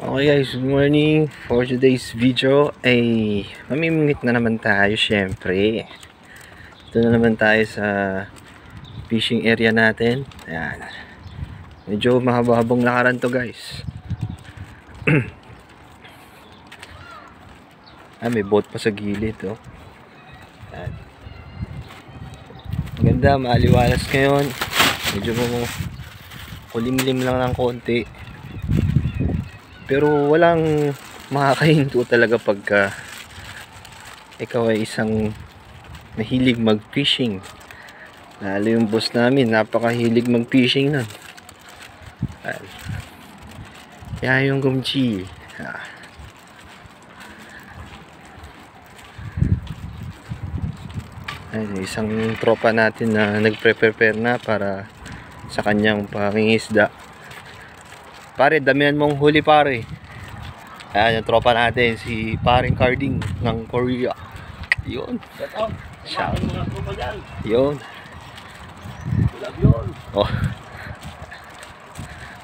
Okay guys, good morning. For today's video ay mamimingwit na naman tayo syempre. Ito na naman tayo sa fishing area natin. Ayan. Medyo mahaba-habang lakaran to guys. May boat pa sa gilid oh. Ayan. Maganda, maaliwalas ngayon. Medyo kulimlim lang ng konti. Pero walang makakahinto talaga pagka ikaw ay isang mahilig mag-fishing. Lalo yung boss namin, napakahilig mag-fishing nun. Kaya yung gumchi. Isang tropa natin na nagpre-prepare na para sa kanyang pangingisda. Pare, damihan mong huli pare. Ayan yung tropa natin, si paring Carding ng Korea. Yun. Shout. Yun. Oh.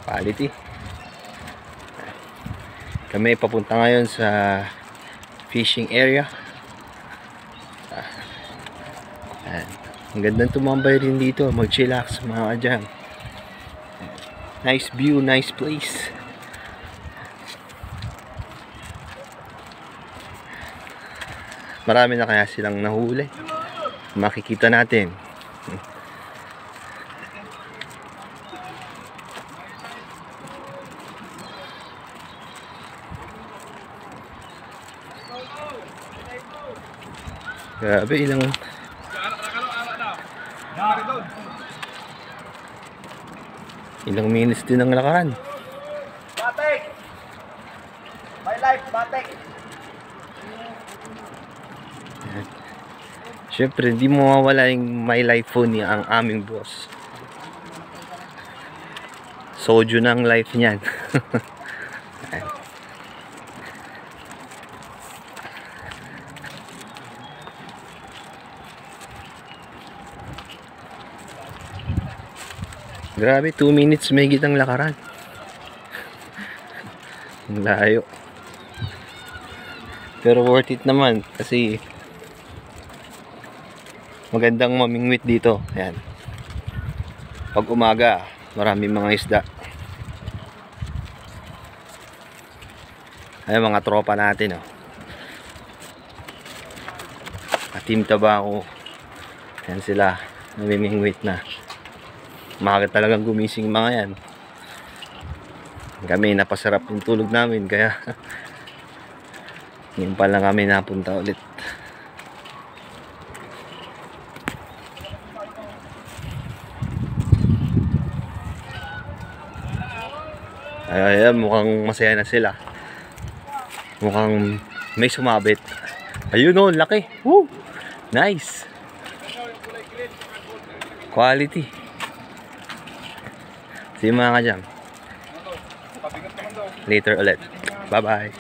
Quality. Kami papunta ngayon sa fishing area. Ang gandang tumambay rin dito, mag-chillax mga kadyang. Nice view, nice place. Marami na kaya silang nahuli. Makikita natin. Grabe, ilang minutes din ang lakaran. Batik! My life, batik! Siyempre, hindi mo mawala yung my life phone niya, ang aming boss. Soju na ang life niyan. Grabe, 2 minutes may gitang lakaran. Ang layo. Pero worth it naman kasi magandang mamingwit dito. Ayan. Pag umaga, maraming mga isda. Ayan mga tropa natin oh. Team Tabaco. Ayan sila, namimingwit na. Maaga talagang gumising mga yan. Kami napasarap yung tulog namin kaya ngayon pa lang kami napunta ulit. Ayan, mukhang masaya na sila. Mukhang may sumabit. Ayun o, laki. Woo! Nice. Quality. See you mga kadyang. Later ulit. Bye bye.